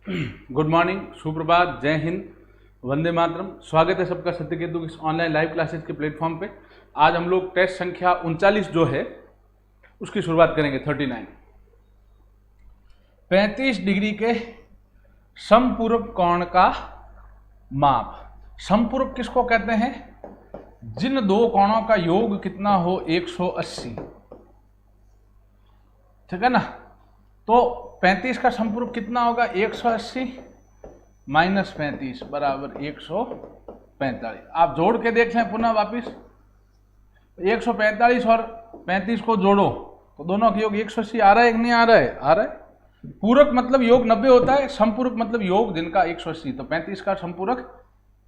Good morning, सुप्रभात, जय हिंद, वंदे मातरम। स्वागत है सबका सत्यकेतु इस ऑनलाइन लाइव क्लासेस के प्लेटफॉर्म पे। आज हम लोग टेस्ट संख्या 39 जो है उसकी शुरुआत करेंगे। 39 35 डिग्री के समपूरक कोण का माप। समपूरक किसको कहते हैं? जिन दो कोणों का योग कितना हो 180, ठीक है ना। तो 35 का समपूरक कितना होगा? 180 माइनस 35 बराबर 145। आप जोड़ के देख लें पुनः वापिस। 145 और 35 को जोड़ो तो दोनों का योग 180 आ रहा है कि नहीं आ रहा है? आ रहा है। पूरक मतलब योग 90 होता है, समपूरक मतलब योग जिनका 180। तो 35 का समपूरक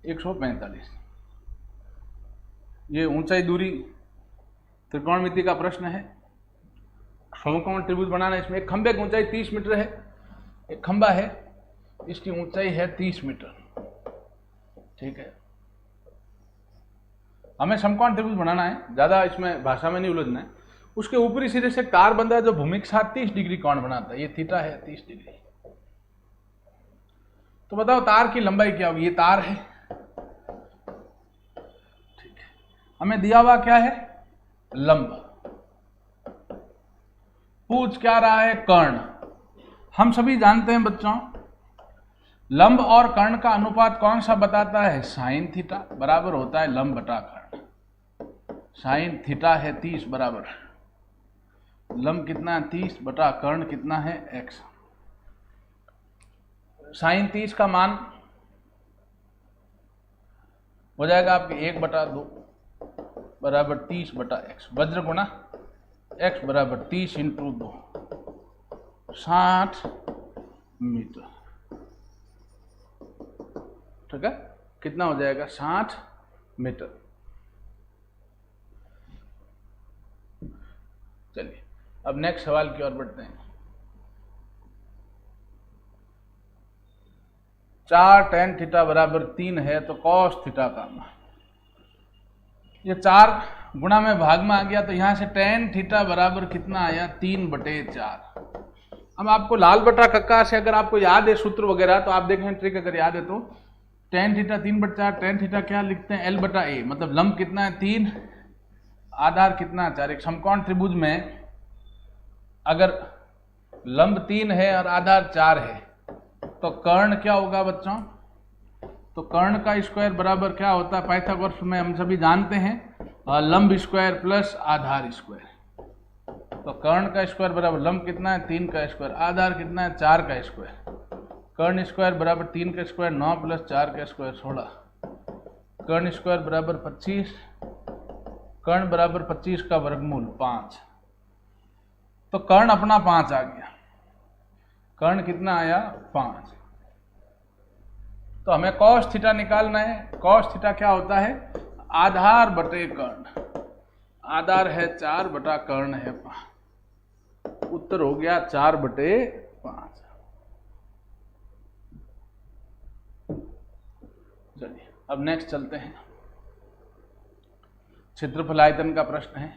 145। ये ऊंचाई दूरी त्रिकोणमिति का प्रश्न है। समकोण त्रिभुज बनाना है। इसमें एक खंभे की ऊंचाई 30 मीटर है, एक खंभा है, इसकी ऊंचाई है 30 मीटर, ठीक है। हमें समकोण त्रिभुज बनाना है, ज्यादा इसमें भाषा में नहीं उलझना है। उसके ऊपरी सिरे से तार बंधा है जो भूमि के साथ 30 डिग्री कोण बनाता है। ये थीटा है 30 डिग्री। तो बताओ तार की लंबाई क्या होगी? ये तार है, ठीक है। हमें दिया हुआ क्या है? लंब। पूछ क्या रहा है? कर्ण। हम सभी जानते हैं बच्चों, लंब और कर्ण का अनुपात कौन सा बताता है? साइन थीटा बराबर होता है लंब बटा कर्ण। साइन थीटा है 30 बराबर लंब कितना है 30 बटा कर्ण कितना है x। साइन 30 का मान हो जाएगा आपके 1/2 बराबर 30 बटा x। वज्र गुणा x बराबर 30 इंटू 2 60 मीटर, ठीक है। कितना हो जाएगा? 60 मीटर। चलिए अब नेक्स्ट सवाल की ओर बढ़ते हैं। 4 tan थीटा बराबर 3 है तो cos थीटा का मान। ये 4 गुणा में भाग में आ गया तो यहां से tan थीटा बराबर कितना आया? 3/4। अब आपको लाल बटा कक्का से अगर आपको याद है सूत्र वगैरह तो आप देखें ट्रिक अगर याद है तो tan थीटा 3/4, tan थीटा क्या लिखते हैं? L/A। मतलब लंब कितना है? 3, आधार कितना है? 4। एक समकोण त्रिभुज में अगर लंब 3 है और आधार 4 है तो कर्ण क्या होगा बच्चों? तो कर्ण का स्क्वायर बराबर क्या होता है? पाइथागोरस में हम सभी जानते हैं लंब स्क्वायर प्लस आधार स्क्वायर। तो कर्ण का स्क्वायर बराबर लंब कितना है? 3 का स्क्वायर, आधार कितना है? 4 का स्क्वायर। कर्ण स्क्वायर बराबर 3 का स्क्वायर 9 प्लस 4 का स्क्वायर 16। कर्ण स्क्वायर बराबर 25, कर्ण बराबर 25 का वर्गमूल 5। तो कर्ण अपना 5 आ गया। कर्ण कितना आया? 5। तो हमें cos थीटा निकालना है। cos थीटा क्या होता है? आधार बटे कर्ण। आधार है 4 बटा कर्ण है 5। उत्तर हो गया 4/5। चलिए अब नेक्स्ट चलते हैं। क्षेत्रफल आयतन का प्रश्न है।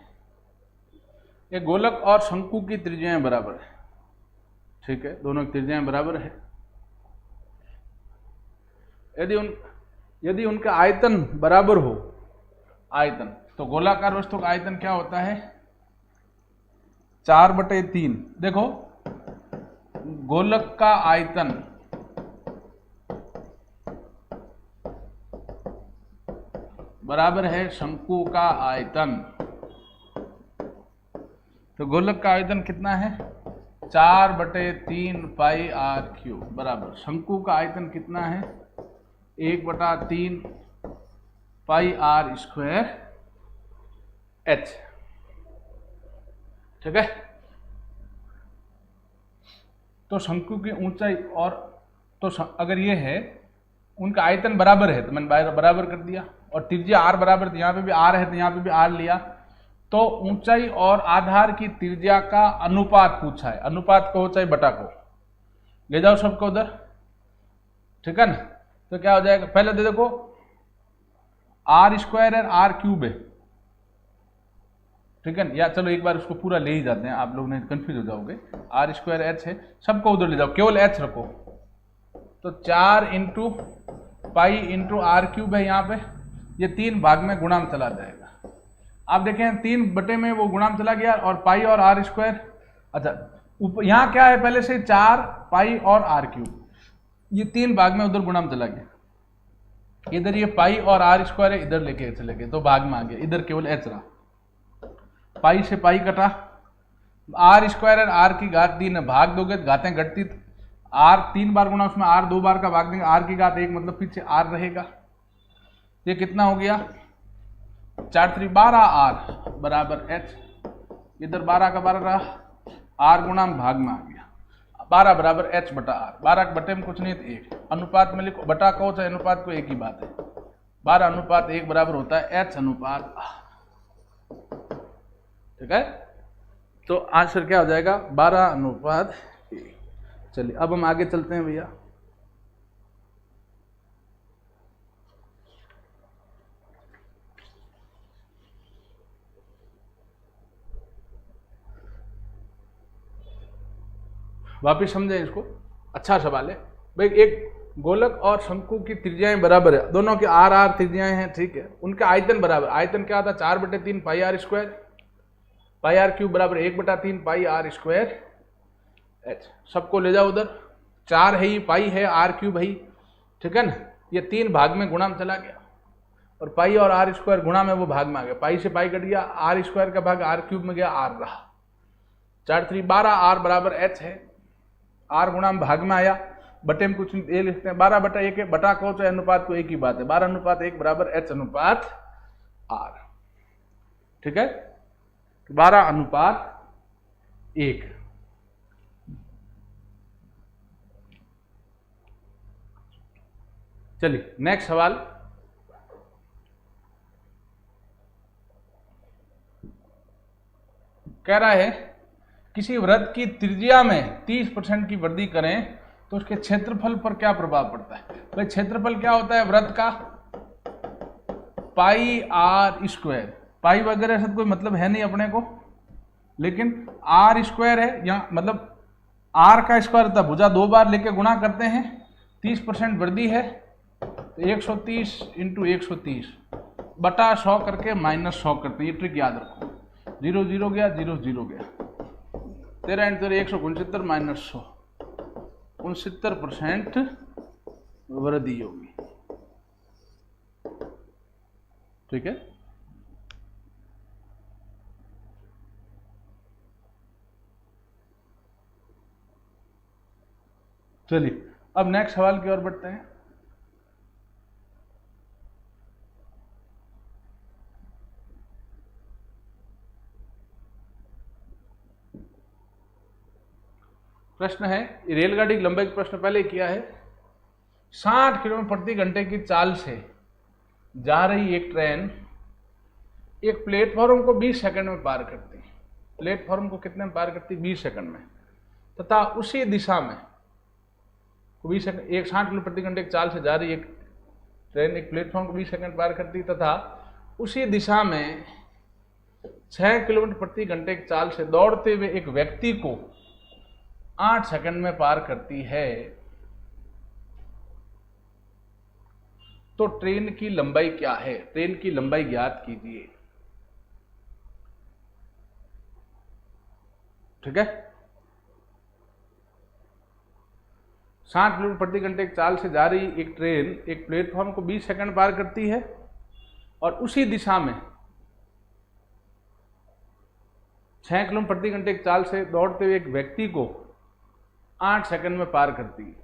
एक गोलक और शंकु की त्रिज्याएं बराबर है, ठीक है। दोनों की त्रिज्याएं बराबर है। यदि उनका आयतन बराबर हो, आयतन, तो गोलाकार वस्तु का आयतन क्या होता है? 4/3। देखो गोलक का आयतन बराबर है शंकु का आयतन। तो गोलक का आयतन कितना है? 4/3 पाई r³ बराबर शंकु का आयतन कितना है? 1/3 पाई r² h, ठीक है। तो शंकु की ऊंचाई और तो अगर ये है उनका आयतन बराबर है तो मैंने बराबर कर दिया, और त्रिज्या r बराबर, तो यहाँ पे भी r है तो यहाँ पे भी r लिया। तो ऊंचाई और आधार की त्रिज्या का अनुपात पूछा है। अनुपात को ऊंचाई बटा को ले जाओ सबको उधर, ठीक है ना। तो क्या हो जाएगा? पहले तो देखो r² है, r³ है, ठीक है। या चलो एक बार उसको पूरा ले ही जाते हैं, आप लोग नहीं कंफ्यूज हो जाओगे। r² h है, सबको उधर ले जाओ, केवल h रखो। तो 4 into pi into r cube है यहाँ पे, ये 3 भाग में गुणाम चला जाएगा। आप देखें 3 बटे में वो गुणाम चला गया और पाई और आर स्क्वायर। अच्छा यहाँ क्या है पहले से 4 पाई और आर क्यूब, ये 3 भाग में उधर गुणाम चला गया। इधर ये पाई और आर स्क्वायर है, इधर लेके चले गए तो भाग में आ गया, इधर केवल एच रहा। पाई से पाई कटा, आर स्क्वायर और आर की घात 3 है, भाग दोगे तो घातें घटती, आर 3 बार गुना उसमें आर 2 बार का भाग देंगे, आर की घात 1 मतलब पीछे आर रहेगा। ये कितना हो गया 4 3 12 आर बराबर एच, इधर 12 का 12 रहा, आर गुना भाग में आ गया, 12 बराबर एच बटा आर। 12 बटे में कुछ नहीं तो 1, अनुपात में लिखो, बटा कहो चाहे अनुपात को एक ही बात है। 12 अनुपात 1 बराबर होता है एच अनुपात आर। ठीक है, तो आंसर क्या हो जाएगा 12 अनुपात 1। चलिए अब हम आगे चलते हैं भैया। वापिस समझें इसको, अच्छा सवाल है भाई। एक गोलक और शंकु की त्रिज्याएं बराबर है, दोनों की आर आर त्रिज्याएं हैं, ठीक है। उनका आयतन बराबर, आयतन क्या आता है 4/3 pi r square, pi r cube बराबर 1/3 पाई आर स्क्वायर एच। सबको ले जाओ उधर, 4 है ही, पाई है, आर क्यूब है ही, ठीक है ना। ये 3 भाग में गुणा में चला गया और पाई और आर स्क्वायर गुणा में वो भाग में आ गया, पाई से पाई कट गया, आर स्क्वायर का भाग आर क्यूब में गया, आर रहा। 4 3 12 आर बराबर एच है, आर गुणा में भाग में आया, बटे में कुछ ये लिखते हैं 12/1 है, बटा कहो चाहे अनुपात को एक ही बात है, 12 अनुपात 1 बराबर एच अनुपात आर। ठीक है, 12 अनुपात 1। चलिए नेक्स्ट सवाल। कह रहा है किसी वृत्त की त्रिज्या में 30% की वृद्धि करें तो उसके क्षेत्रफल पर क्या प्रभाव पड़ता है। भाई क्षेत्रफल क्या होता है वृत्त का, पाई आर स्क्वायर। पाई वगैरह से कोई मतलब है नहीं अपने को, लेकिन आर स्क्वायर है, यहाँ मतलब आर का स्क्वायर होता है, भुजा 2 बार लेके गुणा करते हैं, 30% वृद्धि है तो 130 इंटू 130 बटा 100 करके माइनस 100 करते हैं। ये ट्रिक याद रखो, 0 0 गया, 0 0 गया, 13 इंटू 169 माइनस 100, 69% वृद्धि होगी। ठीक है, चलिए अब नेक्स्ट सवाल की ओर बढ़ते हैं। प्रश्न है, रेलगाड़ी की लंबाई का प्रश्न पहले किया है। 60 किलोमीटर प्रति घंटे की चाल से जा रही एक ट्रेन एक प्लेटफॉर्म को 20 सेकंड में पार करती है। प्लेटफॉर्म को कितने में पार करती है 20 सेकंड में, तथा उसी दिशा में 20 सेकंड, एक 60 किलोमीटर प्रति घंटे की चाल से जा रही एक ट्रेन एक प्लेटफॉर्म को 20 सेकंड पार करती है, तथा उसी दिशा में 6 किलोमीटर प्रति घंटे की चाल से दौड़ते हुए एक व्यक्ति को 8 सेकंड में पार करती है, तो ट्रेन की लंबाई क्या है। ट्रेन की लंबाई ज्ञात कीजिए। ठीक है, 60 किलोमीटर प्रति घंटे की चाल से जा रही एक ट्रेन एक प्लेटफॉर्म को 20 सेकंड पार करती है और उसी दिशा में 6 किलोमीटर प्रति घंटे की चाल से दौड़ते हुए एक व्यक्ति को 8 सेकंड में पार करती है,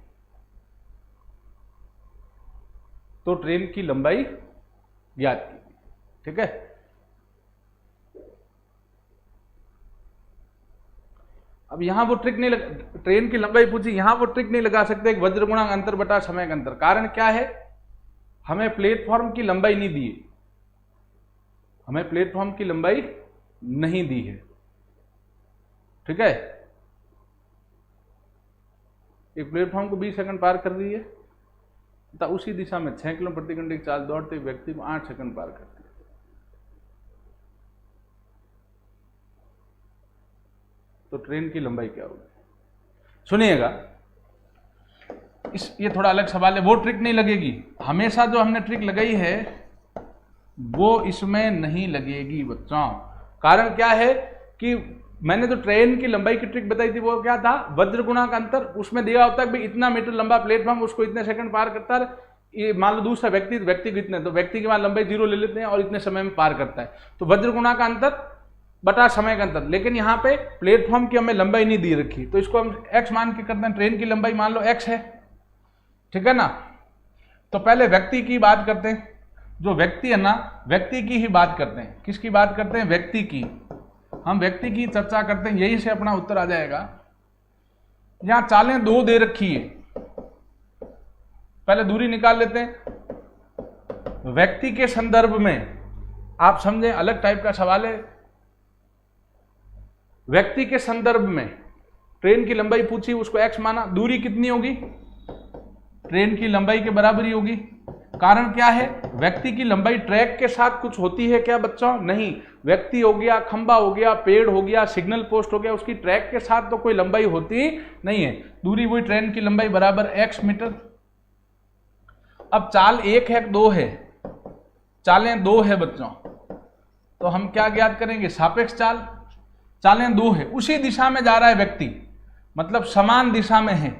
तो ट्रेन की लंबाई ज्ञात कीजिए। ठीक है, अब यहां वो ट्रिक नहीं ट्रेन की लंबाई पूछी, यहां वो ट्रिक नहीं लगा सकते वज्र गुणांक अंतर बटा समय का अंतर। कारण क्या है, हमें प्लेटफॉर्म की लंबाई नहीं दी है, हमें प्लेटफॉर्म की लंबाई नहीं दी है। ठीक है, एक प्लेटफॉर्म को 20 सेकंड पार कर रही है तथा उसी दिशा में 6 किलोमीटर प्रति घंटे की चाल दौड़ते व्यक्ति को 8 सेकंड पार करती है, तो ट्रेन की लंबाई क्या होगी। सुनिएगा, ये थोड़ा अलग सवाल है, वो ट्रिक नहीं लगेगी। हमेशा जो हमने ट्रिक लगाई है वो इसमें नहीं लगेगी बच्चों। कारण क्या है कि मैंने जो ट्रेन की लंबाई की ट्रिक बताई थी वो क्या था, वज्र गुणा का अंतर। उसमें दिया होता है कि इतना मीटर लंबा प्लेटफॉर्म उसको इतने सेकंड पार करता है। ये मान लो दूसरा व्यक्ति को इतने, तो व्यक्ति की वहां लंबाई 0 ले लेते हैं और इतने समय में पार करता है। तो वज्र गुणा का अंतर बटा समय का अंतर। लेकिन यहाँ पे प्लेटफॉर्म की हमें लंबाई नहीं दी रखी, तो इसको हम x मान के करते हैं। ट्रेन की लंबाई मान लो x है, ठीक है ना। तो पहले व्यक्ति की बात करते हैं, जो व्यक्ति है ना, व्यक्ति की ही बात करते हैं। किसकी बात करते हैं? व्यक्ति की। हम व्यक्ति की चर्चा करते हैं, यही से अपना उत्तर आ जाएगा। यहां चालें 2 दे रखी है, पहले दूरी निकाल लेते हैं। व्यक्ति के संदर्भ में आप समझे, अलग टाइप का सवाल है। व्यक्ति के संदर्भ में ट्रेन की लंबाई पूछी, उसको x माना, दूरी कितनी होगी? ट्रेन की लंबाई के बराबर ही होगी। कारण क्या है? व्यक्ति की लंबाई ट्रैक के साथ कुछ होती है क्या बच्चों? नहीं। व्यक्ति हो गया, खंबा हो गया, पेड़ हो गया, सिग्नल पोस्ट हो गया, उसकी ट्रैक के साथ तो कोई लंबाई होती नहीं है। दूरी वही ट्रेन की लंबाई बराबर x मीटर। अब चाल 1 है 2 है, चालें 2 है बच्चों, तो हम क्या ज्ञात करेंगे? सापेक्ष चाल। चालें 2 है, उसी दिशा में जा रहा है व्यक्ति, मतलब समान दिशा में है।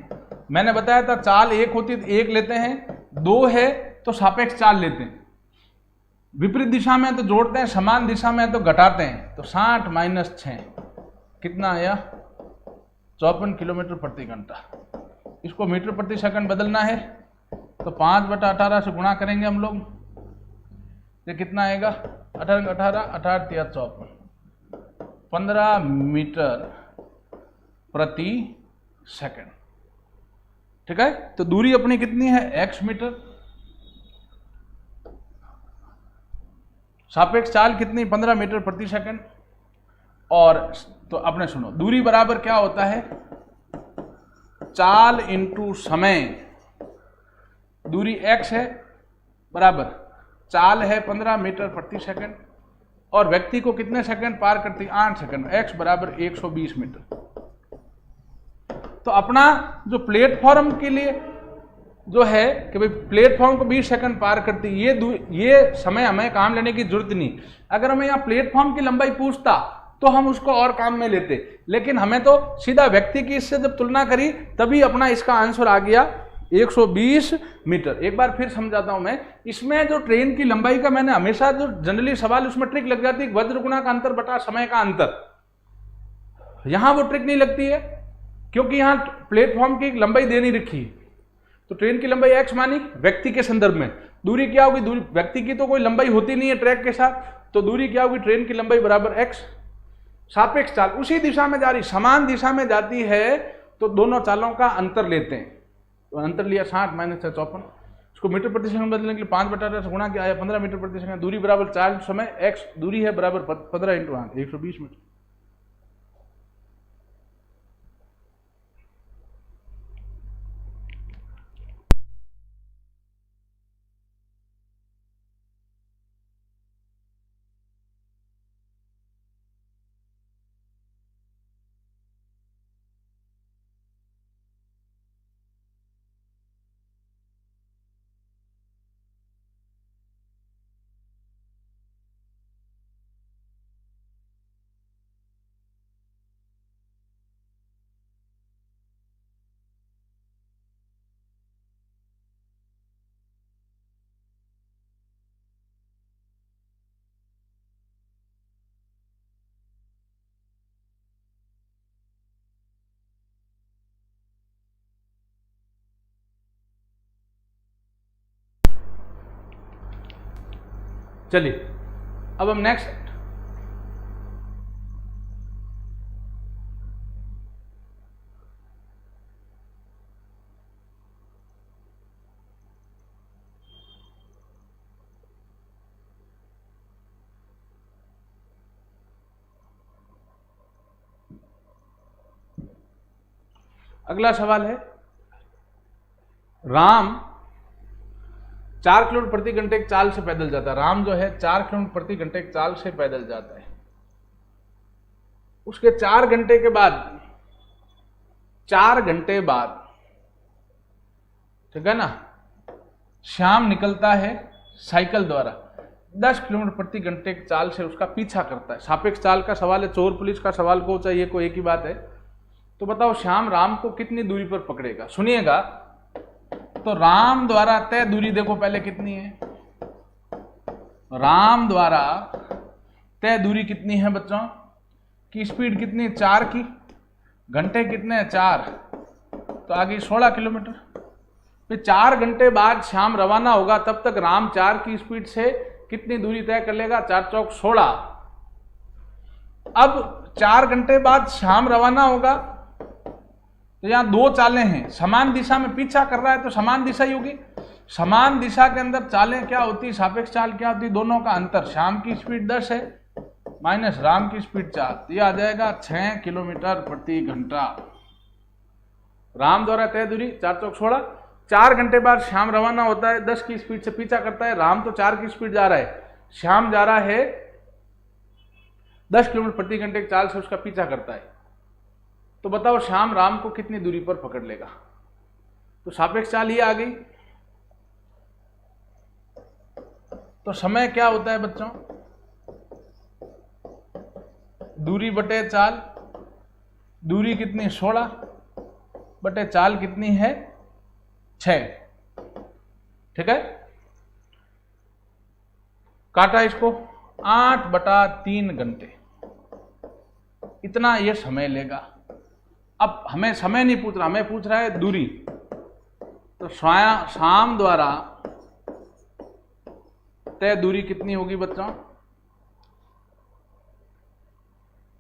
मैंने बताया था चाल 1 होती तो 1 लेते हैं, 2 है तो सापेक्ष चाल लेते हैं। विपरीत दिशा में तो जोड़ते हैं, समान दिशा में तो घटाते हैं। तो 60 - 6 कितना आया? 54 किलोमीटर प्रति घंटा। इसको मीटर प्रति सेकंड बदलना है तो 5/18 से गुणा करेंगे हम लोग। ये कितना आएगा? 18 18 18 54, 15 मीटर प्रति सेकंड, ठीक है। तो दूरी अपनी कितनी है? x metre. सापेक्ष चाल कितनी? 15 मीटर प्रति सेकंड। और तो अपने सुनो, दूरी बराबर क्या होता है? चाल इंटू समय। दूरी x है बराबर चाल है 15 मीटर प्रति सेकंड, और व्यक्ति को कितने सेकंड पार करती? 8 सेकंड। x बराबर 120 मीटर। तो अपना जो प्लेटफॉर्म के लिए जो है कि भाई प्लेटफॉर्म को 20 सेकंड पार करती, ये समय हमें काम लेने की जरूरत नहीं। अगर हमें यहाँ प्लेटफॉर्म की लंबाई पूछता तो हम उसको और काम में लेते, लेकिन हमें तो सीधा व्यक्ति की इससे जब तुलना करी तभी अपना इसका आंसर आ गया 120 मीटर। एक बार फिर समझाता हूं मैं। इसमें जो ट्रेन की लंबाई का मैंने हमेशा जो जनरली सवाल उसमें ट्रिक लग जाती है, वज्र गुणा का अंतर बटा समय का अंतर। यहां वो ट्रिक नहीं लगती है क्योंकि यहां प्लेटफॉर्म की लंबाई दे नहीं रखी। तो ट्रेन की लंबाई x मानी व्यक्ति के संदर्भ में। दूरी क्या होगी? दूरी व्यक्ति की तो कोई लंबाई होती नहीं है ट्रैक के साथ, तो दूरी क्या होगी? ट्रेन की लंबाई बराबर x। सापेक्ष चाल उसी दिशा में जा रही, समान दिशा में जाती है, तो दोनों चालों का अंतर लेते हैं। तो अंतर लिया 60 - 6 54। इसको मीटर प्रति सेकंड बदलने के लिए 5/18 से गुणा किया आया 15 मीटर प्रति सेकंड। दूरी बराबर चाल समय, x दूरी है बराबर 15 × 8 120 मीटर। चलिए अब हम नेक्स्ट अगला सवाल है, राम 4 किलोमीटर प्रति घंटे की चाल से पैदल जाता है। राम जो है 4 किलोमीटर प्रति घंटे की चाल से पैदल जाता है। उसके 4 घंटे के बाद ठीक है ना। श्याम निकलता है साइकिल द्वारा 10 किलोमीटर प्रति घंटे की चाल से उसका पीछा करता है। सापेक्ष चाल का सवाल है, चोर पुलिस का सवाल को चाहिए, को एक ही बात है। तो बताओ श्याम राम को कितनी दूरी पर पकड़ेगा। सुनिएगा, तो राम द्वारा तय दूरी देखो पहले कितनी है। राम द्वारा तय दूरी कितनी है बच्चों की? स्पीड कितनी है? 4 की। घंटे कितने हैं? 4। तो आगे 16 किलोमीटर। फिर 4 घंटे बाद श्याम रवाना होगा, तब तक राम 4 की स्पीड से कितनी दूरी तय कर लेगा? 4 चौक 16। अब 4 घंटे बाद श्याम रवाना होगा, तो यहां 2 चालें हैं, समान दिशा में पीछा कर रहा है तो समान दिशा ही होगी। समान दिशा के अंदर चालें क्या होती? सापेक्ष चाल क्या होती? दोनों का अंतर। श्याम की स्पीड 10 है माइनस राम की स्पीड 4, तो यह आ जाएगा 6 किलोमीटर प्रति घंटा। राम द्वारा तय दूरी 4 चौक 16। 4 घंटे बाद श्याम रवाना होता है, 10 की स्पीड से पीछा करता है। राम तो 4 की स्पीड जा रहा है, श्याम जा रहा है 10 किलोमीटर प्रति घंटे की चाल से उसका पीछा करता है। तो बताओ श्याम राम को कितनी दूरी पर पकड़ लेगा? तो सापेक्ष चाल ये आ गई। तो समय क्या होता है बच्चों? दूरी बटे चाल। दूरी कितनी? 16 बटे चाल कितनी है? 6। ठीक है, काटा इसको। 8/3 घंटे, इतना ये समय लेगा। अब हमें समय नहीं पूछ रहा, हमें पूछ रहा है दूरी। तो श्याम द्वारा तय दूरी कितनी होगी बच्चों?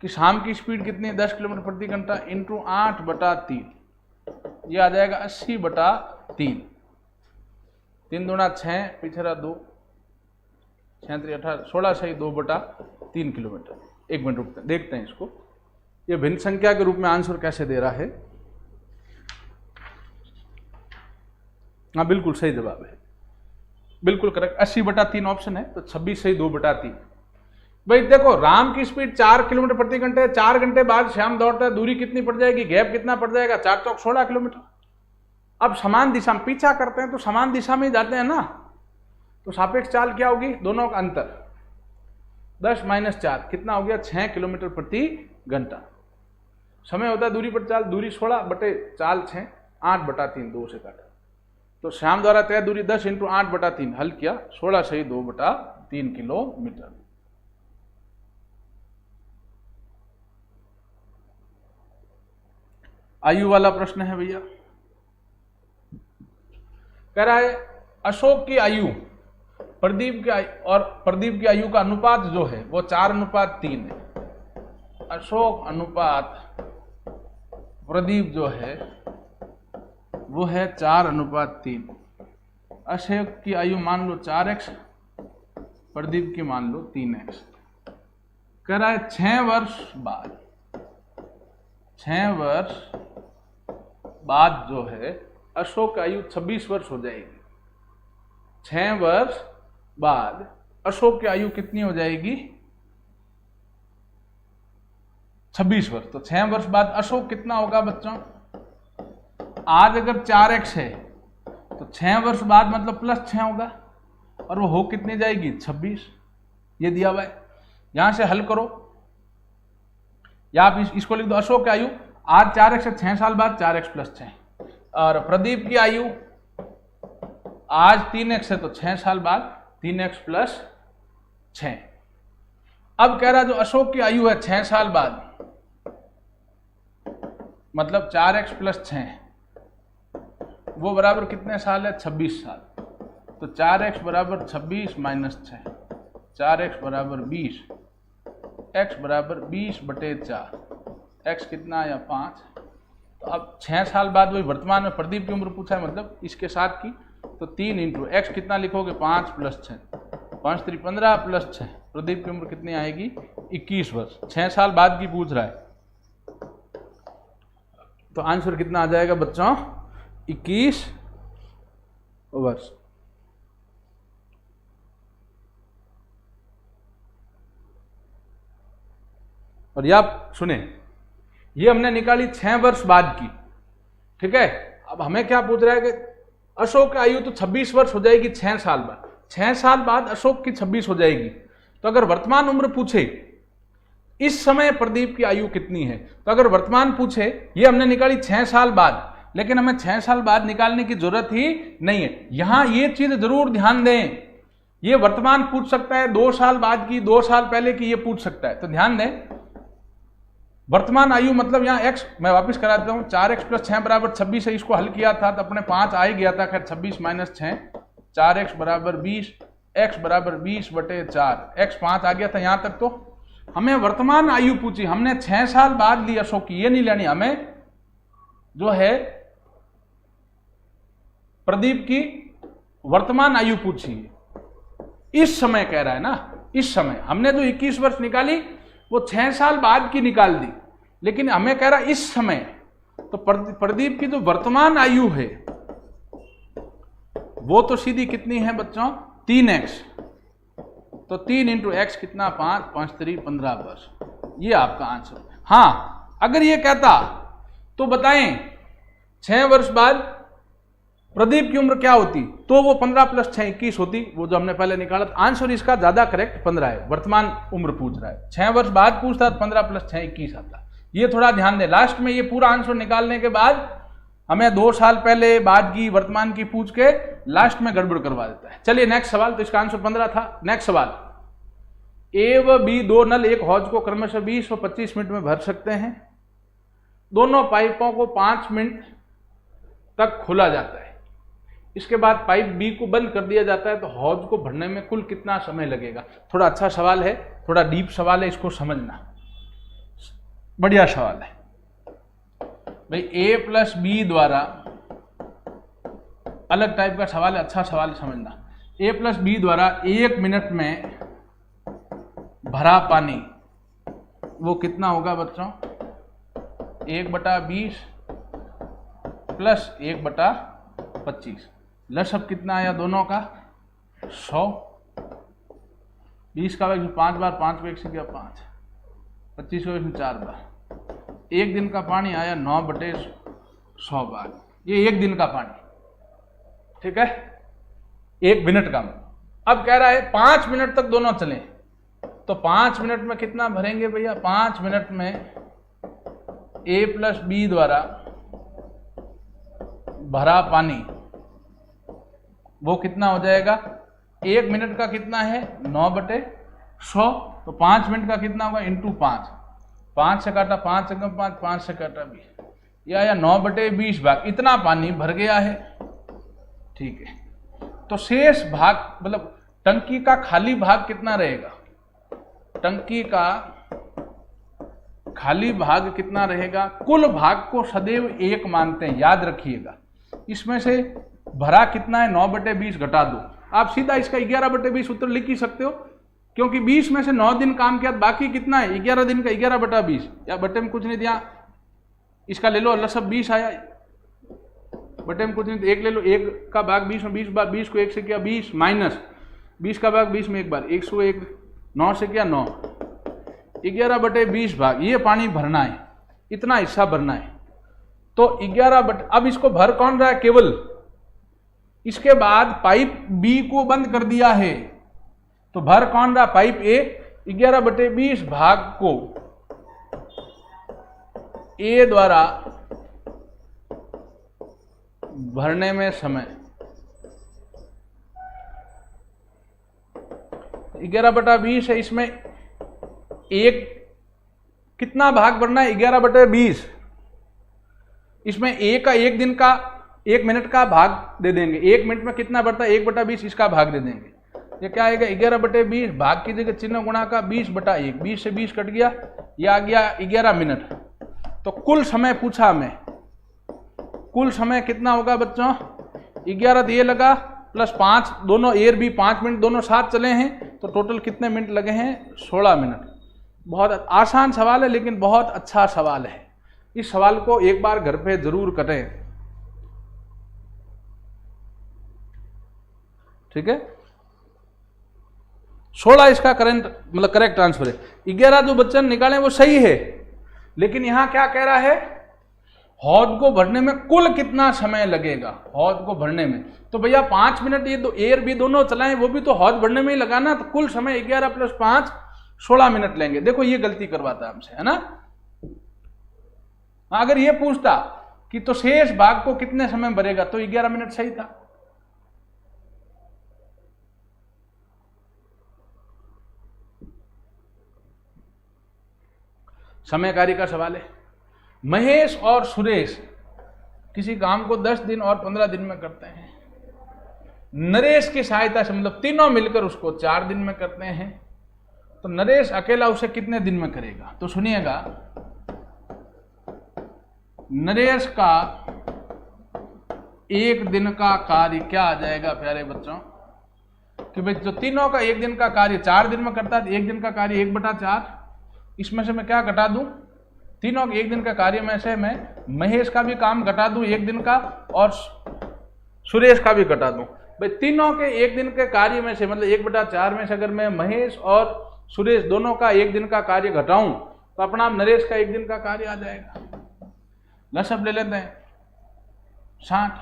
कि शाम की स्पीड कितनी है? 10 किलोमीटर प्रति घंटा इंटू 8/3, ये आ जाएगा 80/3। 3 दूना 6, पीछे रहा 2, 6 3 18, 16 सही 2/3 किलोमीटर। 1 मिनट रुकते देखते हैं इसको, ये भिन्न संख्या के रूप में आंसर कैसे दे रहा है। हाँ बिल्कुल सही जवाब है, बिल्कुल करेक्ट। 80/3 ऑप्शन है, तो 26 सही 2/3। भाई देखो, राम की स्पीड 4 किलोमीटर प्रति घंटे है। 4 घंटे बाद श्याम दौड़ता है, दूरी कितनी पड़ जाएगी? गैप कितना पड़ जाएगा? 4 चौक 16 किलोमीटर। अब समान दिशा में पीछा करते हैं तो समान दिशा में ही जाते हैं ना, तो सापेक्ष चाल क्या होगी? दोनों का अंतर 10 - 4 कितना हो गया? 6 किलोमीटर प्रति घंटा। समय होता है दूरी पर चाल, दूरी 16 बटे चाल 6, 8/3 2 से काटा। तो श्याम द्वारा तय दूरी 10 × 8/3, हल किया 16 सही 2/3 किलोमीटर। आयु वाला प्रश्न है भैया, कह रहा है अशोक की आयु प्रदीप की आयु का अनुपात जो है वो 4:3 है। अशोक अनुपात प्रदीप जो है वो है 4:3। अशोक की आयु मान लो 4x, प्रदीप की मान लो 3x। कह रहा है 6 वर्ष बाद, 6 वर्ष बाद जो है अशोक की आयु 26 वर्ष हो जाएगी। 6 वर्ष बाद अशोक की आयु कितनी हो जाएगी? 26 वर्ष। तो 6 वर्ष बाद अशोक कितना होगा बच्चों? आज अगर 4x है तो 6 वर्ष बाद मतलब +6 होगा, और वो हो कितनी जाएगी? 26। ये दिया हुआ है, यहां से हल करो, या आप इसको लिख दो। अशोक की आयु आज 4x है, 6 साल बाद 4x + 6, और प्रदीप की आयु आज 3x है तो 6 साल बाद 3x + 6। अब कह रहा जो अशोक की आयु है 6 साल बाद मतलब 4x + 6, वो बराबर कितने साल है? 26 साल। तो 4x = 26 - 6, 4x = 20, x = 20/4, x कितना आया? 5। तो अब 6 साल बाद वही वर्तमान में प्रदीप की उम्र पूछा है, मतलब इसके साथ की, तो 3 × x कितना लिखोगे? 5 + 6, 5 3 15 + 6, प्रदीप की उम्र कितनी आएगी? 21 वर्ष। 6 साल बाद की पूछ रहा है, तो आंसर कितना आ जाएगा बच्चों? 21 वर्ष। और ये आप सुने, ये हमने निकाली 6 वर्ष बाद की, ठीक है। अब हमें क्या पूछ रहा है कि अशोक की आयु तो 26 वर्ष हो जाएगी 6 साल बाद, 6 साल बाद अशोक की 26 हो जाएगी। तो अगर वर्तमान उम्र पूछे इस समय प्रदीप की आयु कितनी है, तो अगर वर्तमान पूछे, ये हमने निकाली 6 साल बाद, लेकिन हमें 6 साल बाद निकालने की जरूरत ही नहीं है। यहां ये चीज जरूर ध्यान दें, ये वर्तमान पूछ सकता है, 2 साल बाद की, 2 साल पहले की, ये पूछ सकता है। तो ध्यान दें, वर्तमान आयु मतलब यहाँ x, मैं वापस कराता हूं, 4x + 6 = 26 है। इसको हल किया था तो अपने 5 आ ही गया था, खैर 26 - 6, 4x = 20, x = 20/4, x 5 आ गया था यहां तक। तो हमें वर्तमान आयु पूछी, हमने 6 साल बाद ली अशोक की, ये नहीं लेनी, हमें जो है प्रदीप की वर्तमान आयु पूछी। इस समय कह रहा है ना, इस समय हमने जो 21 वर्ष निकाली वो 6 साल बाद की निकाल दी, लेकिन हमें कह रहा है इस समय। तो प्रदीप की जो वर्तमान आयु है वो तो सीधी कितनी है बच्चों, 3x। तो 3 × x कितना, 5, 5 3 15 वर्ष, ये आपका आंसर। हाँ, अगर ये कहता तो बताएं 6 वर्ष बाद प्रदीप की उम्र क्या होती, तो वो 15 + 6 21 होती, वो जो हमने पहले निकाला। आंसर इसका ज्यादा करेक्ट 15 है, वर्तमान उम्र पूछ रहा है। 6 वर्ष बाद पूछता तो 15 + 6 21 आता। ये थोड़ा ध्यान दें, लास्ट में ये पूरा आंसर निकालने के बाद हमें 2 साल पहले, बाद की, वर्तमान की पूछ के लास्ट में गड़बड़ करवा देता है। चलिए नेक्स्ट सवाल, तो इसका आंसर 15 था। नेक्स्ट सवाल, ए व बी 2 नल एक हौज को क्रमशः 20 व 25 मिनट में भर सकते हैं। दोनों पाइपों को 5 मिनट तक खोला जाता है, इसके बाद पाइप बी को बंद कर दिया जाता है, तो हौज को भरने में कुल कितना समय लगेगा। थोड़ा अच्छा सवाल है, थोड़ा डीप सवाल है, इसको समझना, बढ़िया सवाल है भाई। ए + बी द्वारा, अलग टाइप का सवाल है, अच्छा सवाल समझना। ए + बी द्वारा 1 मिनट में भरा पानी वो कितना होगा बच्चों, 1/20 + 1/25। लसअप कितना आया दोनों का, 100। 20 का वैक्यूम 5 बार, 5 वेग से गया 5, 25 का वैक्यूम 4 बार। एक दिन का पानी आया 9/100 बार, ये एक दिन का पानी, ठीक है, 1 मिनट का। अब कह रहा है 5 मिनट तक दोनों चले, तो 5 मिनट में कितना भरेंगे भैया, 5 मिनट में ए + बी द्वारा भरा पानी वो कितना हो जाएगा, 1 मिनट का कितना है 9/100, तो 5 मिनट का कितना होगा × 5, 5 से काटा 5 से 5, 5 से काटा 20, यह आया 9/20 भाग। इतना पानी भर गया है, ठीक है। तो शेष भाग मतलब टंकी का खाली भाग कितना रहेगा, टंकी का खाली भाग कितना रहेगा, कुल भाग को सदैव 1 मानते हैं, याद रखिएगा। इसमें से भरा कितना है 9/20 घटा दो, आप सीधा इसका 11/20 उत्तर लिख ही सकते हो, क्योंकि 20 में से 9 दिन काम किया, बाकी कितना है 11 दिन का 11/20, या बटे में कुछ नहीं दिया, इसका ले लो, लसअप 20 आया, बटे में कुछ नहीं, 1 ले लो, 1 का भाग 20 में 20 बार, 20 को 1 से किया 20 माइनस 20 का भाग 20 में 1 बार, 101 9 से किया 9, 11/20 भाग, ये पानी भरना है, इतना हिस्सा भरना है। तो 11 अब इसको भर कौन रहा है, केवल। इसके बाद पाइप बी को बंद कर दिया है, तो भर कौन रहा, पाइप ए। 11/20 भाग को ए द्वारा भरने में समय 11/20 है, इसमें एक कितना भाग भरना है 11/20, इसमें ए का 1 दिन का 1 मिनट का भाग दे देंगे, 1 मिनट में कितना बढ़ता है 1/20, इसका भाग दे देंगे। ये क्या आएगा 11/20, भाग की जगह चिन्ह गुणा का 20/1, 20 से 20 कट गया, ये आ गया 11 मिनट। तो कुल समय पूछा हमें, कुल समय कितना होगा बच्चों, 11 ये लगा प्लस 5, दोनों ए और बी 5 मिनट दोनों साथ चले हैं, तो टोटल कितने मिनट लगे हैं 16 मिनट। बहुत आसान सवाल है, लेकिन बहुत अच्छा सवाल है। इस सवाल को एक बार घर पे जरूर करें, ठीक है। 16 इसका करंट मतलब करेक्ट आंसर है। 11 जो बच्चन निकाले वो सही है, लेकिन यहां क्या कह रहा है, हौद को भरने में कुल कितना समय लगेगा हौद को भरने में, तो भैया 5 मिनट ये दो एयर भी दोनों चलाएं, वो भी तो हौद भरने में ही लगाना, तो कुल समय 11 + 5 16 मिनट लेंगे। देखो ये गलती करवाता है हमसे, है ना। अगर ये पूछता कि तो शेष भाग को कितने समय भरेगा, तो 11 मिनट सही था। समय कार्य का सवाल है। महेश और सुरेश किसी काम को 10 दिन और 15 दिन में करते हैं। नरेश की सहायता से, मतलब तीनों मिलकर उसको 4 दिन में करते हैं, तो नरेश अकेला उसे कितने दिन में करेगा। तो सुनिएगा, नरेश का 1 दिन का कार्य क्या आ जाएगा प्यारे बच्चों, कि भाई जो तीनों का 1 दिन का कार्य 4 दिन में करता है, 1 दिन का कार्य 1/4, इसमें से मैं क्या घटा दूं, तीनों के 1 दिन का कार्य में से मैं महेश का भी काम घटा दूं 1 दिन का, और सुरेश का भी घटा दूं। भाई तीनों के 1 दिन के कार्य में से, मतलब 1/4 में से अगर मैं महेश और सुरेश दोनों का 1 दिन का कार्य घटाऊं, तो अपना नरेश का 1 दिन का कार्य आ जाएगा। लसब ले लेते हैं, 60,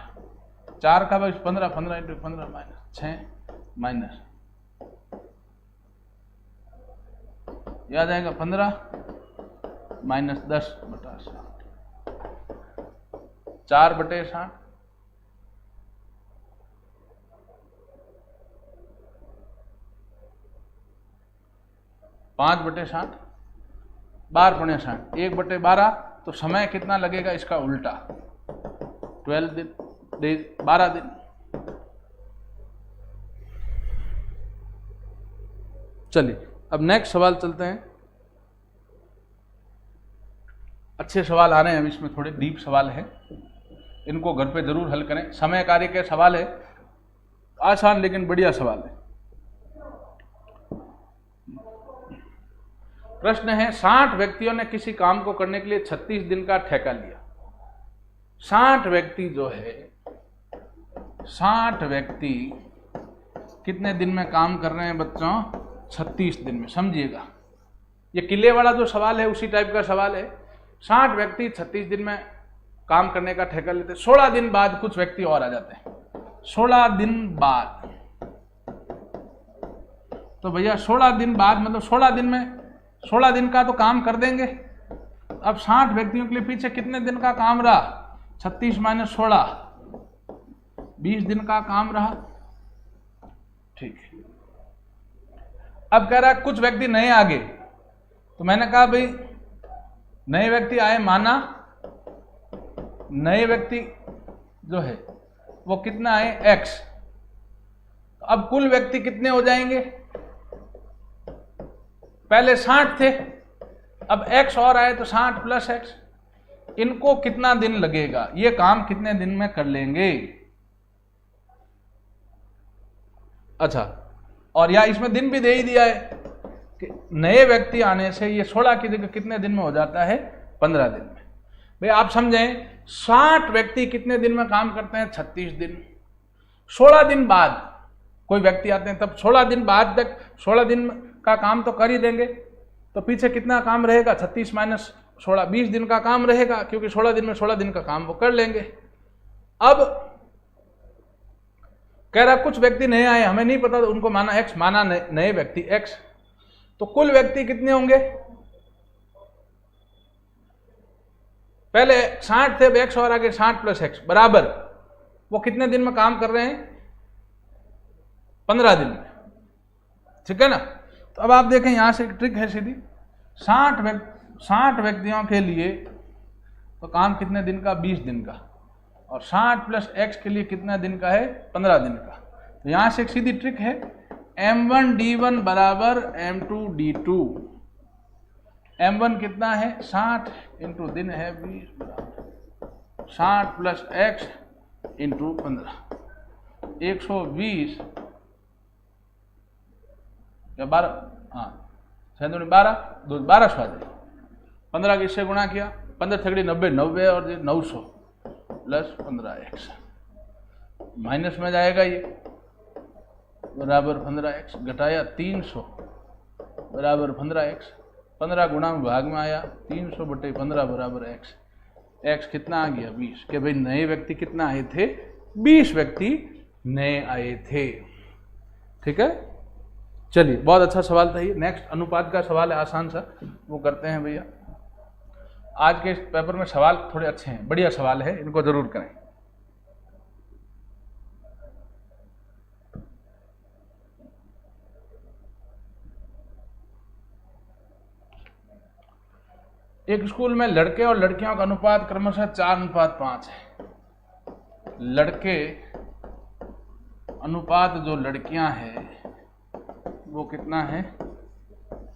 4 का 15, 15 × 15 -6 माइनस, यह आ जाएगा 15 - 10/60, 4/60, 5/60, 12/60, 1/12, तो समय कितना लगेगा इसका उल्टा, 12 दिन, 12 दिन। चलिए अब नेक्स्ट सवाल चलते हैं। अच्छे सवाल आ रहे हैं, अब इसमें थोड़े डीप सवाल हैं, इनको घर पे जरूर हल करें। समय कार्य के सवाल है, आसान लेकिन बढ़िया सवाल है। प्रश्न है, 60 व्यक्तियों ने किसी काम को करने के लिए 36 दिन का ठेका लिया। 60 व्यक्ति जो है, 60 व्यक्ति कितने दिन में काम कर रहे हैं बच्चों, 36 दिन में। समझिएगा, ये किले वाला जो सवाल है उसी टाइप का सवाल है। 60 व्यक्ति 36 दिन में काम करने का ठेका लेते हैं। 16 दिन बाद कुछ व्यक्ति और आ जाते हैं। 16 दिन बाद, तो भैया 16 दिन बाद मतलब 16 दिन में 16 दिन का तो काम कर देंगे। अब 60 व्यक्तियों के लिए पीछे कितने दिन का काम रहा, 36 - 16, 20 दिन का काम रहा। ठीक है, अब कह रहा है कुछ व्यक्ति नए आ गए, तो मैंने कहा भाई नए व्यक्ति आए, माना नए व्यक्ति जो है वो कितना आए, x। अब कुल व्यक्ति कितने हो जाएंगे, पहले 60 थे, अब x और आए तो 60 + x। इनको कितना दिन लगेगा, ये काम कितने दिन में कर लेंगे। अच्छा, और या इसमें दिन भी दे ही दिया है कि नए व्यक्ति आने से ये 16 की जगह कितने दिन में हो जाता है, 15 दिन में। भाई आप समझें, 60 व्यक्ति कितने दिन में काम करते हैं, 36 दिन। 16 दिन बाद कोई व्यक्ति आते हैं, तब 16 दिन बाद तक 16 दिन का काम तो कर ही देंगे, तो पीछे कितना काम रहेगा, 36 - 16, 20 दिन का काम रहेगा, क्योंकि 16 दिन में 16 दिन का काम वो कर लेंगे। अब कह रहा कुछ व्यक्ति नए आए, हमें नहीं पता, तो उनको माना x, माना नए व्यक्ति x, तो कुल व्यक्ति कितने होंगे, पहले 60 थे, अब x और आगे 60 + x बराबर, वो कितने दिन में काम कर रहे हैं, 15 दिन में। ठीक है ना। तो अब आप देखें, यहां से एक ट्रिक है सीधी, 60 व्यक्तियों के लिए तो काम कितने दिन का, 20 दिन का, और 60 + x के लिए कितना दिन का है, 15 दिन का। तो यहां से एक सीधी ट्रिक है, m1d1 = m2d2। m1 कितना है, 60 × दिन है 20 बराबर 60 + x × 15, 120 या 12, हाँ 6 × 12, 1200 आ जाए। 15 के इससे गुणा किया, 15 × 90, 90 और 900 + 15x, माइनस में जाएगा ये, बराबर 15x, घटाया 300 बराबर 15x, 15 गुणा में भाग में आया, 300/15 बराबर x, x कितना आ गया 20, कि भाई नए व्यक्ति कितना आए थे, 20 व्यक्ति नए आए थे। ठीक है, चलिए बहुत अच्छा सवाल था ये। नेक्स्ट अनुपात का सवाल है, आसान सा, वो करते हैं भैया। आज के इस पेपर में सवाल थोड़े अच्छे हैं, बढ़िया सवाल है, इनको जरूर करें। एक स्कूल में लड़के और लड़कियों का अनुपात क्रमशः 4:5 है। लड़के अनुपात जो लड़कियां हैं वो कितना है,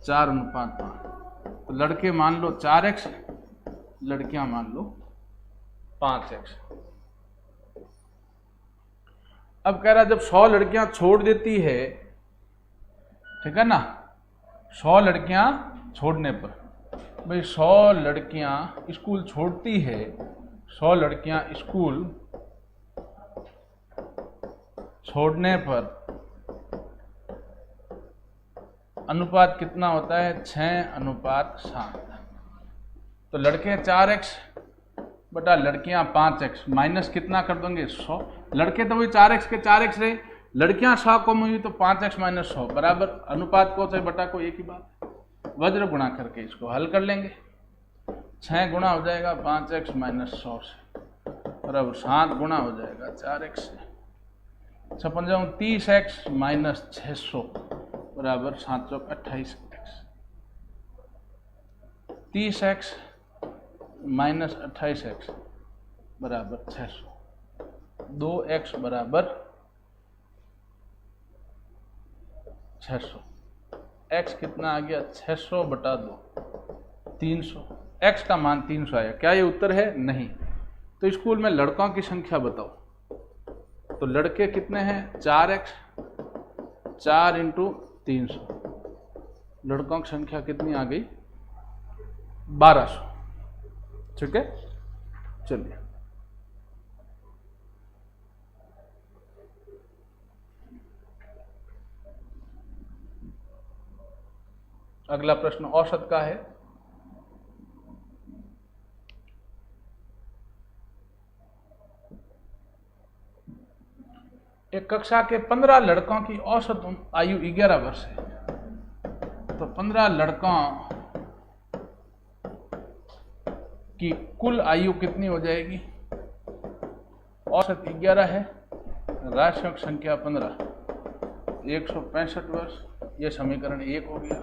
4:5। तो लड़के मान लो 4x, लड़कियां मान लो 5x। अब कह रहा जब 100 लड़कियां छोड़ देती है, ठीक है ना, 100 लड़कियां छोड़ने पर, भाई 100 लड़कियां स्कूल छोड़ती है, 100 लड़कियां स्कूल छोड़ने पर अनुपात कितना होता है, 6:7। तो लड़के 4x बटा लड़कियां 5x, माइनस कितना कर दोगे 100। लड़के तो वही 4x के 4x रहे, लड़कियां 100 कम हुई तो 5x माइनस 100 बराबर अनुपात को से बटा को एक ही बात, वज्र गुणा करके इसको हल कर लेंगे। 6 गुणा हो जाएगा 5x माइनस 100 से, बराबर 7 गुणा हो जाएगा 4x से। 56 30x माइनस 600 बराबर 728x। 30x माइनस 28x बराबर 600। 2x बराबर 600। x कितना आ गया, 600 बटा 2, 300। x का मान 300 आया। क्या ये उत्तर है? नहीं। तो स्कूल में लड़कों की संख्या बताओ। तो लड़के कितने हैं, 4x, 4 इंटू 300। लड़कों की संख्या कितनी आ गई, 1200। ठीक है, चलिए अगला प्रश्न औसत का है। एक कक्षा के 15 लड़कों की औसत आयु 11 वर्ष है। तो 15 लड़कों की कुल आयु कितनी हो जाएगी, औसत 11 है, राशियों की संख्या 15, 165 वर्ष। यह समीकरण 1 हो गया।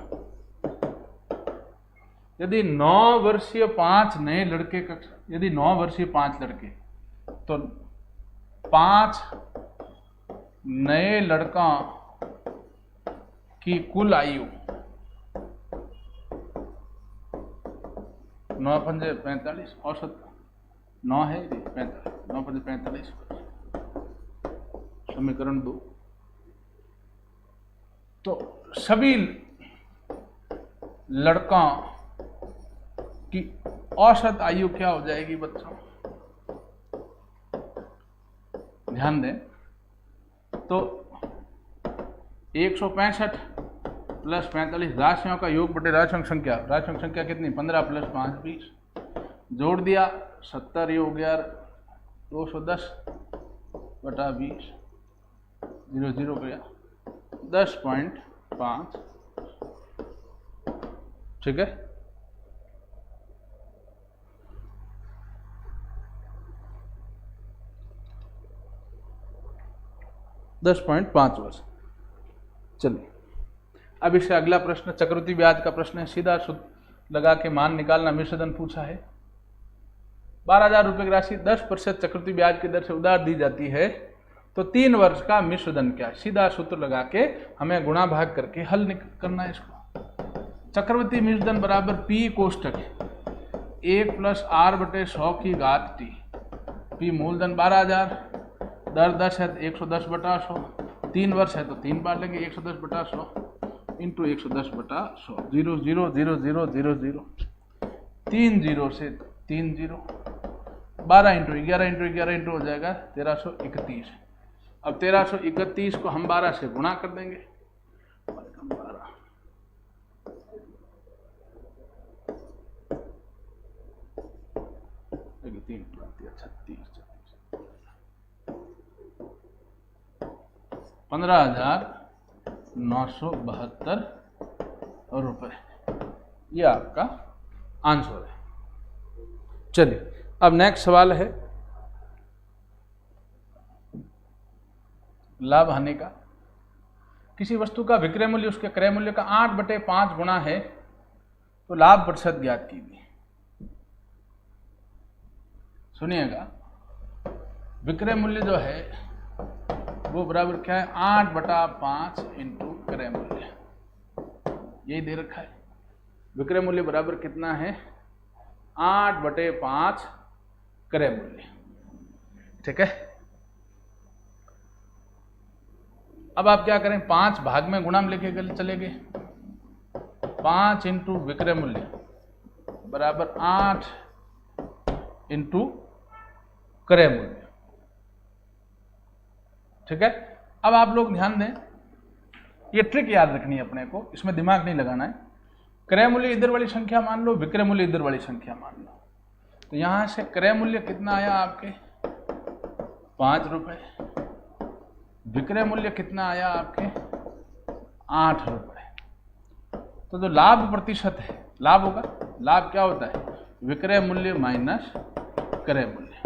यदि 9 वर्षीय 5 नए लड़के यदि 9 वर्षीय 5 लड़के, तो 5 नए लड़कों की कुल आयु 9 पंजे 45, औसत 9 है 45, 9 पंजे 45, समीकरण 2। तो सभी लड़कों की औसत आयु क्या हो जाएगी बच्चों, ध्यान दें। तो 165 प्लस 45 राशियों का योग बटे राशियों की संख्या। राशियों की संख्या कितनी, 15 प्लस 5 20, जोड़ दिया 70, ये हो गया 210 बटा 20, 0 0 गया 10.5। ठीक है, वर्ष। चलिए अब इससे अगला प्रश्न चक्रवृद्धि ब्याज का प्रश्न है। सीधा सूत्र लगा के मान निकालना, मिश्रधन पूछा है। 12,000 रुपये की राशि 10% चक्रवृद्धि ब्याज की दर से उधार दी जाती है, तो 3 वर्ष का मिश्रधन क्या है। सीधा सूत्र लगा के हमें गुणा भाग करके हल करना है इसको। चक्रवृद्धि मिश्रधन बराबर पी कोष्टक 1 प्लस आर बटे 100 की घात टी। पी मूलधन 12,000, दर 10 है तो 110 बटा 100, 3 वर्ष है तो 3 बार लेंगे 110 बटा 100 इंटू 110 बटा 100। 0 0 0 0 0 0, 3 0 से 3 0, 12 इंटू 11 इंटू 11 इंटू हो जाएगा 1331। अब 1331 को हम 12 से गुणा कर देंगे, 12 11 3 36 15,972 रुपये, ये आपका आंसर है। चलिए अब नेक्स्ट सवाल है लाभ हानि का। किसी वस्तु का विक्रय मूल्य उसके क्रय मूल्य का 8/5 गुना है तो लाभ प्रतिशत ज्ञात कीजिए। सुनिएगा, विक्रय मूल्य जो है वो बराबर क्या है, 8/5 इंटू क्रय मूल्य, यही दे रखा है। विक्रय मूल्य बराबर कितना है, 8/5 क्रय मूल्य, ठीक है। अब आप क्या करें, 5 भाग में गुणा में लेके चले गए, 5 इंटू विक्रय मूल्य बराबर 8 इंटू क्रय मूल्य, ठीक है। अब आप लोग ध्यान दें, ये ट्रिक याद रखनी है अपने को, इसमें दिमाग नहीं लगाना है। क्रय मूल्य इधर वाली संख्या मान लो, विक्रय मूल्य इधर वाली संख्या मान लो, तो यहां से क्रय मूल्य कितना आया आपके 5 रुपए, विक्रय मूल्य कितना आया आपके 8 रुपए। तो जो लाभ प्रतिशत है, लाभ होगा, लाभ क्या होता है, विक्रय मूल्य माइनस क्रय मूल्य।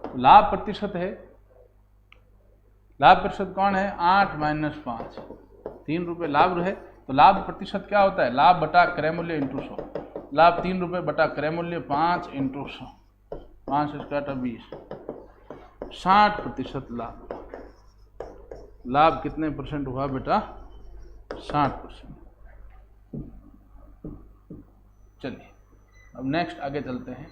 तो लाभ प्रतिशत है, लाभ प्रतिशत कौन है, 8 माइनस 5, 3 रुपये लाभ रहे, तो लाभ प्रतिशत क्या होता है, लाभ बटा क्रय मूल्य इंटू 100। लाभ 3 रुपये बटा क्रय मूल्य 5 इंटू 100, 5 इसका 20, 60% लाभ। लाभ कितने परसेंट हुआ बेटा, 60%। चलिए अब नेक्स्ट आगे चलते हैं।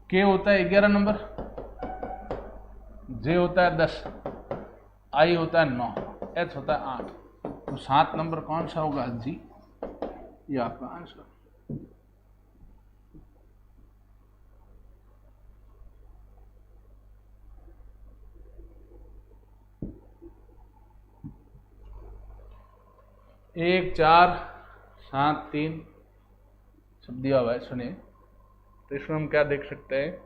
के होता है 11 नंबर, जे होता है 10, आई होता है 9, एच होता है 8, तो 7 नंबर कौन सा होगा जी, ये आपका आंसर। एक 4 7 3 सब दिया हुआ है, सुनिए। तो इसमें हम क्या देख सकते हैं,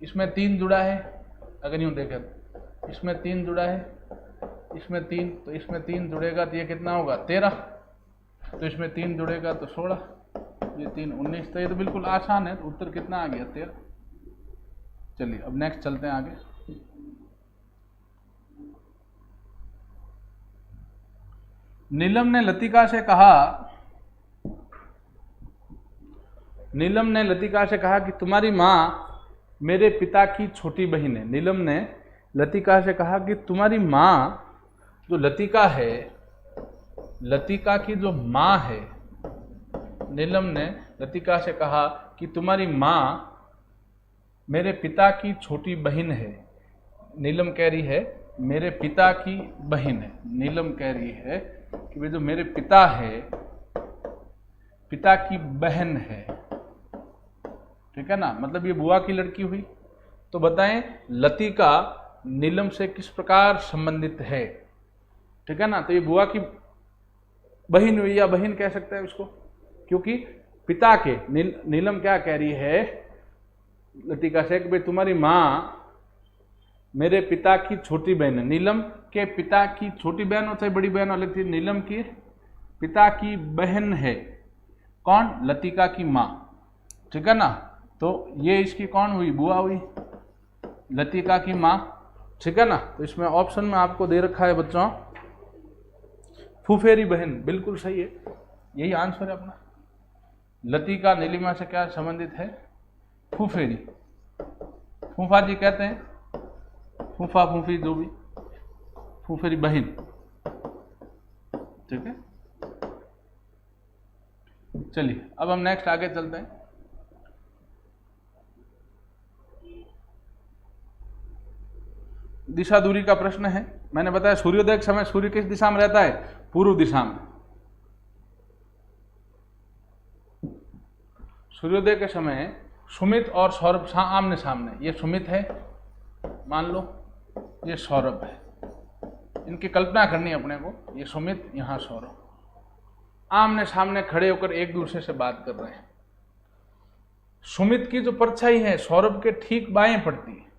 इसमें 3 जुड़ा है, अगर यूं देखें तो इसमें 3 जुड़ा है, इसमें 3, तो इसमें 3 जुड़ेगा तो ये कितना होगा 13, तो इसमें 3 जुड़ेगा तो 16, ये 3 19, तो ये तो बिल्कुल आसान है, तो उत्तर कितना आ गया 13। चलिए अब नेक्स्ट चलते हैं आगे। नीलम ने लतिका से कहा कि तुम्हारी माँ मेरे पिता की छोटी बहन है। नीलम ने लतिका से कहा कि तुम्हारी माँ, जो लतिका है, लतिका की जो माँ है, नीलम ने लतिका से कहा कि तुम्हारी माँ मेरे पिता की छोटी बहन है। नीलम कह रही है मेरे पिता की बहन है, नीलम कह रही है कि वे जो मेरे पिता है, पिता की बहन है, ठीक है ना, मतलब ये बुआ की लड़की हुई। तो बताएं लतिका नीलम से किस प्रकार संबंधित है, ठीक है ना। तो ये बुआ की बहन हुई, या बहन कह सकते हैं उसको, क्योंकि पिता के, नीलम क्या कह रही है लतिका से कि भाई तुम्हारी माँ मेरे पिता की छोटी बहन है। नीलम के पिता की छोटी बहन होती है, बड़ी बहन अलग थी, नीलम की पिता की बहन है कौन, लतिका की माँ, ठीक है ना। तो ये इसकी कौन हुई, बुआ हुई, लतिका की माँ, ठीक है ना। तो इसमें ऑप्शन में आपको दे रखा है बच्चों फुफेरी बहन, बिल्कुल सही है, यही आंसर है अपना। लतिका नीलिमा से क्या संबंधित है, फुफेरी, फूफा जी कहते हैं, फूफा फूफी जो भी, फुफेरी बहन, ठीक है। चलिए अब हम नेक्स्ट आगे चलते हैं। दिशा दूरी का प्रश्न है। मैंने बताया सूर्योदय के समय सूर्य किस दिशा में रहता है, पूर्व दिशा में। सूर्योदय के समय सुमित और सौरभ आमने सामने, ये सुमित है मान लो, ये सौरभ है, इनकी कल्पना करनी है अपने को। ये सुमित, यहाँ सौरभ आमने सामने खड़े होकर एक दूसरे से बात कर रहे हैं। सुमित की जो परछाई है सौरभ के ठीक बाएं पड़ती है।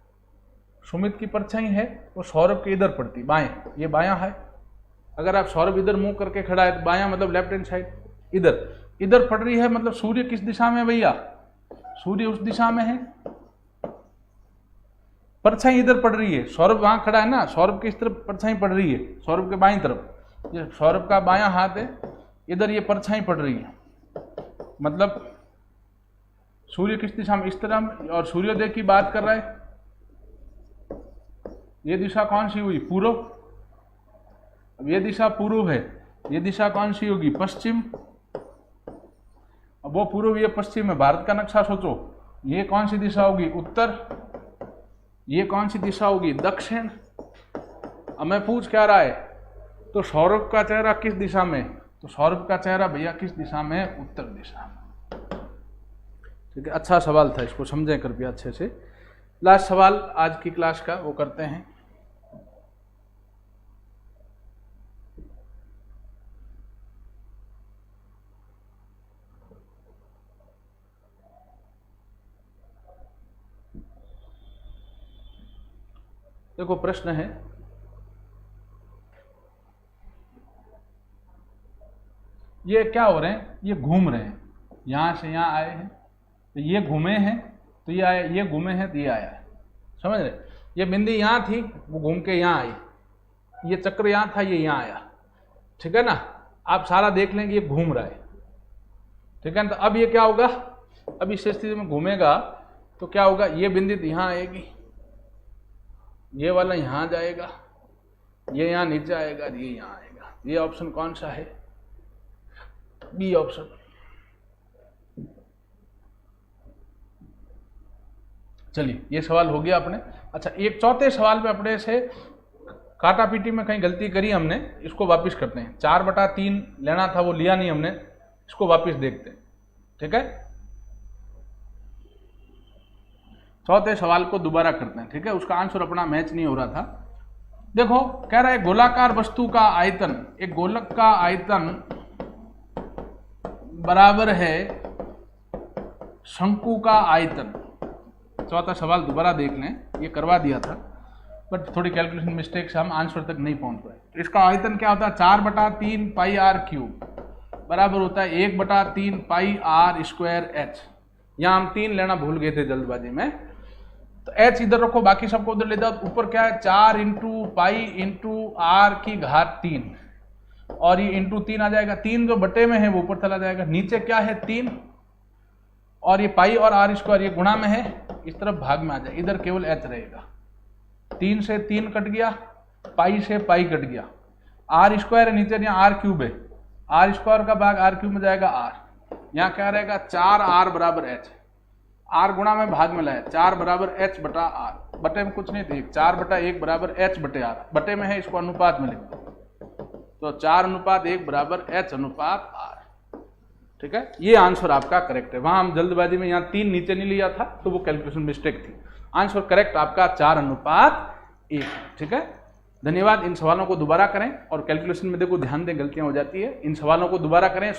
सुमित की परछाई है वो सौरभ के इधर पड़ती, बाएं, ये बायां है। अगर आप सौरभ इधर मुंह करके खड़ा है तो बायां मतलब लेफ्ट हैंड साइड, इधर पड़ रही है, मतलब सूर्य किस दिशा में है भैया? सूर्य उस दिशा में है, परछाई इधर पड़ रही है। सौरभ वहां खड़ा है ना, सौरभ की इस तरफ परछाई पड़ रही है, सौरभ के बाईं तरफ। ये सौरभ का बायां हाथ है, इधर ये परछाई पड़ रही है, मतलब सूर्य किस दिशा में? इस तरह। और सूर्योदय की बात कर रहा है, ये दिशा कौन सी हुई? पूर्व। अब ये दिशा पूर्व है, ये दिशा कौन सी होगी? पश्चिम। अब वो पूर्व, ये पश्चिम है। भारत का नक्शा सोचो, ये कौन सी दिशा होगी? उत्तर। ये कौन सी दिशा होगी? दक्षिण। अब मैं पूछ क्या रहा है, तो सौरभ का चेहरा किस दिशा में? तो सौरभ का चेहरा भैया किस दिशा में? उत्तर दिशा में। ठीक है, अच्छा सवाल था, इसको समझें कृपया अच्छे से। लास्ट सवाल आज की क्लास का वो करते हैं। देखो प्रश्न है, ये क्या हो रहे हैं? ये घूम रहे हैं, यहां से यहां आए हैं, तो ये घूमे हैं तो ये आया, ये घूमे हैं तो ये आया है। समझ रहे? ये बिंदी यहां थी, वो घूम के यहां आई, ये चक्र यहां था, ये यहां आया। ठीक है ना? आप सारा देख लेंगे ये घूम रहा है। ठीक है ना? तो अब ये क्या होगा? अब इस स्थिति में घूमेगा तो क्या होगा? ये बिंदी तो यहां आएगी, ये वाला यहां जाएगा, ये यहां नीचे आएगा, ये यहां आएगा। ये ऑप्शन कौन सा है? B option. चलिए, ये सवाल हो गया अपने। अच्छा, एक चौथे सवाल पे अपने से काटा पीटी में कहीं गलती करी हमने, इसको वापस करते हैं। 4/3 लेना था, वो लिया नहीं हमने, इसको वापस देखते हैं। ठीक है, चौथे सवाल को दोबारा करते हैं। ठीक है, उसका आंसर अपना मैच नहीं हो रहा था। देखो, कह रहा है गोलाकार वस्तु का आयतन, एक गोलक का आयतन बराबर है शंकु का आयतन। चौथा सवाल दोबारा देख लें, ये करवा दिया था बट थोड़ी कैलकुलेशन मिस्टेक से हम आंसर तक नहीं पहुंच पाए। इसका आयतन क्या होता है? 4/3 पाई आर क्यूब बराबर होता है 1/3 पाई आर स्क्वायर एच। यहाँ हम 3 लेना भूल गए थे जल्दबाजी में, तो एच इधर रखो, बाकी सबको उधर ले जाओ। ऊपर क्या है? 4 × पाई × आर की घात 3, और ये इंटू 3 आ जाएगा। 3 जो बटे में है वो ऊपर चला जाएगा। नीचे क्या है? 3, और ये पाई और आर स्क्वायर ये गुणा में है, इस तरफ भाग में आ जाए, इधर केवल एच रहेगा। 3 से 3 कट गया, पाई से पाई कट गया, आर स्क्वायर है नीचे, यहाँ आर क्यूब है, आर स्क्वायर का भाग आर क्यूब में जाएगा आर। यहाँ क्या रहेगा? 4r बराबर एच, आर गुणा में भाग में लाया, 4 बराबर एच बटा आर। बटे में कुछ नहीं थी, 4/1 बराबर एच बटे आर। बटे में है, इसको अनुपात में लिख दो, तो 4:1 बराबर एच अनुपात आर। ठीक है, ये आंसर आपका करेक्ट है। वहां हम जल्दबाजी में यहाँ 3 नीचे नहीं लिया था, तो वो कैलकुलेशन मिस्टेक थी। आंसर करेक्ट आपका 4:1। ठीक है, धन्यवाद। इन सवालों को दोबारा करें, और कैलकुलेशन में देखो ध्यान दें, गलतियां हो जाती है। इन सवालों को दोबारा करें।